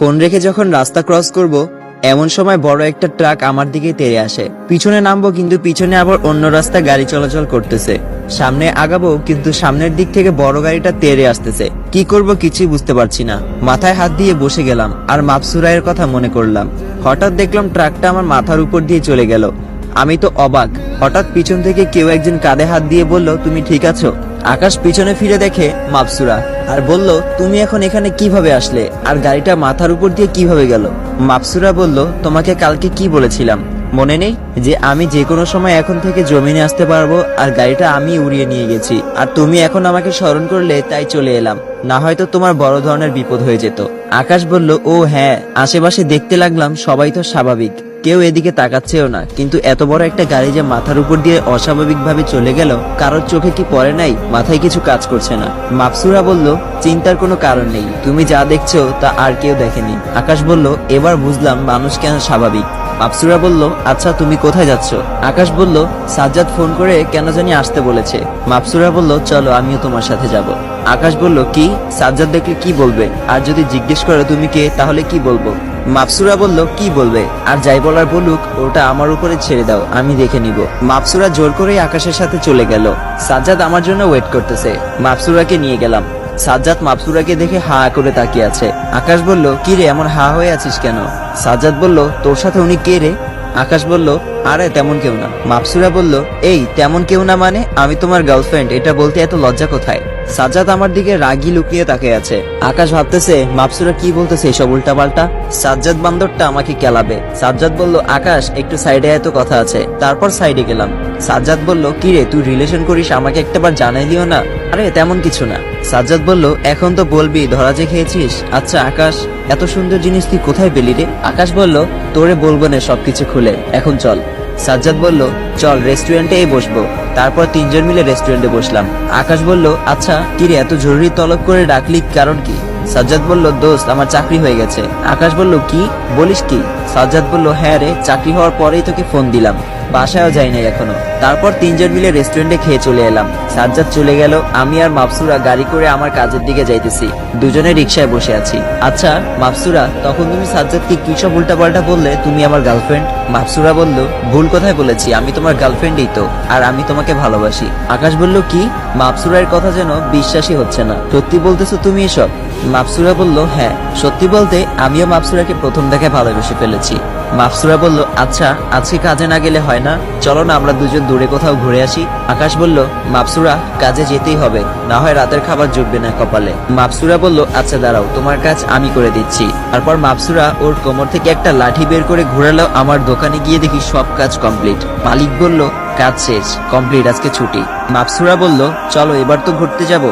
Phone রেখে যখন রাস্তা ক্রস করব এমন সময় বড় একটা ট্রাক আমার দিকে তেড়ে আসে। পিছনে নামবো কিন্তু পিছনে আবার অন্য রাস্তায় গাড়ি চলাচল করতেছে। সামনে আগাবো কিন্তু সামনের দিক থেকে বড় গাড়িটা তেড়ে আসতেছে। কি করব কিছুই বুঝতে পারছি না। মাথায় হাত দিয়ে বসে গেলাম আর মাপসুরাইয়ের কথা মনে করলাম। হঠাৎ দেখলাম ট্রাকটা আমার মাথার উপর দিয়ে চলে গেল। আমি তো অবাক। হঠাৎ পিছন থেকে কেউ একজন কাঁধে হাত দিয়ে বলল, তুমি ঠিক আছো? আকাশ পিছনে ফিরে দেখে মাপসুরা আর বলল, তুমি এখন এখানে কিভাবে আসলে আর গাড়িটা মাথার উপর দিয়ে কিভাবে গেল? মাপসুরা বলল, তোমাকে কালকে কি বলেছিলাম মনে নেই যে আমি যে কোনো সময় এখন থেকে জমিনে আসতে পারবো আর গাড়িটা আমি উড়িয়ে নিয়ে গেছি আর তুমি এখন আমাকে স্মরণ করলে তাই চলে এলাম, না হয়তো তোমার বড় ধরনের বিপদ হয়ে যেত। আকাশ বলল, ও হ্যাঁ, আশেপাশে দেখতে লাগলাম সবাই তো স্বাভাবিক, কেউ এদিকে তাকাচ্ছেও না, কিন্তু এত বড় একটা গাড়ি যে মাথার উপর দিয়ে অস্বাভাবিক ভাবে চলে গেল, কারোর চোখে কি পড়ে নাই? মাথায় কিছু কাজ করছে না। মাপসুরা বলল, চিন্তার কোনো কারণ নেই, তুমি যা দেখছো তা আর কেউ দেখেনি। আকাশ বলল, এবার বুঝলাম মানুষ কেন স্বাভাবিক। মাপসুরা বলল, আচ্ছা তুমি কোথায় যাচ্ছ? আকাশ বলল, সাজ্জাদ ফোন করে কেন জানি আসতে বলেছে। মাপসুরা বলল, চলো আমিও তোমার সাথে যাব। আকাশ বলল, কি? সাজ্জাদ দেখলে কি বলবে? আর যদি জিজ্ঞেস করে তুমি কে, তাহলে কি বলবো? মাপসুরা বলল, কি বলবে? আর যাই বলার বলুক, ওটা আমার উপরে ছেড়ে দাও, আমি দেখে নিব। মাপসুরা জোর করেই আকাশের সাথে চলে গেল। সাজ্জাদ আমার জন্য ওয়েট করতেছে। মাপসুরাকে নিয়ে গেলাম। সাজ্জাদ মাপসুরাকে দেখে হা করে তাকিয়ে আছে। আকাশ বলল, কি রে এমন হা হয়ে আছিস কেন? সাজ্জাদ বলল, তোর সাথে উনি কে রে? আকাশ বলল, আরে তেমন কেউ না। মাপসুরা বলল, এই তেমন কেউ না মানে? আমি তোমার গার্লফ্রেন্ড, এটা বলতে এত লজ্জা কোথায়? সাজ্জাদ আমার দিকে রাগি লুকিয়ে তাকিয়ে আছে। আকাশ ভাবতেছে মাপসুরা কি বলতেছে এসব উল্টাপাল্টা, সাজ্জাদ বান্দরটা আমাকে কেলাবে। সাজ্জাদ বলল, আকাশ একটু সাইডে এত কথা আছে। তারপর সাইডে গেলাম। সাজ্জাদ বলল, কি রে তুই রিলেশন করিস, আমাকে একটাবার জানাইলিও না? আরে তেমন কিছু না। সাজ্জাদ বলল, এখন তো বলবি ধরা যে খেয়েছিস। আচ্ছা আকাশ, এত সুন্দর জিনিস তুই কোথায় পেলি রে? আকাশ বলল, তোরে বলবো না সবকিছু খুলে, এখন চল। সাজ্জাদ বলল, চল রেস্টুরেন্টে বসবো। তারপর তিনজন মিলে রেস্টুরেন্টে বসলাম। আকাশ বলল, আচ্ছা কিরে এত জরুরি তলব করে ডাকলি, কারণ কি? সাজ্জাদ বলল, দোস্ত আমার চাকরি হয়ে গেছে। আকাশ বলল, কি বলিস কি? সাজ্জাদ বলল, হ্যাঁ রে, চাকরি হওয়ার পরেই তোকে ফোন দিলাম, বাসায়ও যাই নাই এখনো। তারপর তিনজন মিলে রেস্টুরেন্টে খেয়ে চলে এলাম। সাজ্জাদ চলে গেল, আমি আর মাপসুরা গাড়ি করে আমার কাজের দিকে যাইতেছি। দুজনে রিক্সায় বসে আছি। আচ্ছা মাপসুরা, তখন তুমি সাজ্জাদকে কি সব উল্টাপাল্টা বললে, তুমি আমার গার্লফ্রেন্ড? মাপসুরা বলল, ভুল কোথায় বলেছি, আমি তোমার গার্লফ্রেন্ডই তো, আর আমি তোমাকে ভালোবাসি। আকাশ বলল, কি? মাপসুরার কথা যেন বিশ্বাসই হচ্ছে না। সত্যি বলতেছো তুমি এসব? মাপসুরা বলল, হ্যাঁ সত্যি বলতে আমিও মাপসুরাকে প্রথম দেখায় ভালোবেসে ফেলেছি। মাপসুরা বলল, আচ্ছা আজকে কাজে না গেলে হয় না? চলো না আমরা দুজন দূরে কোথাও ঘুরে আসি। আকাশ বলল, মাপসুরা কাজে যেতেই হবে, না হয় রাতের খাবার জুটবে না কপালে। মাপসুরা বলল, আচ্ছা দাঁড়াও, তোমার কাজ আমি করে দিচ্ছি। তারপর মাপসুরা ওর কোমর থেকে একটা লাঠি বের করে ঘুরালো। আমার দোকানে গিয়ে দেখি সব কাজ কমপ্লিট। মালিক বলল, কাজ শেষ, কমপ্লিট, আজকে ছুটি। মাপসুরা বলল, চলো এবার তো ঘুরতে যাব।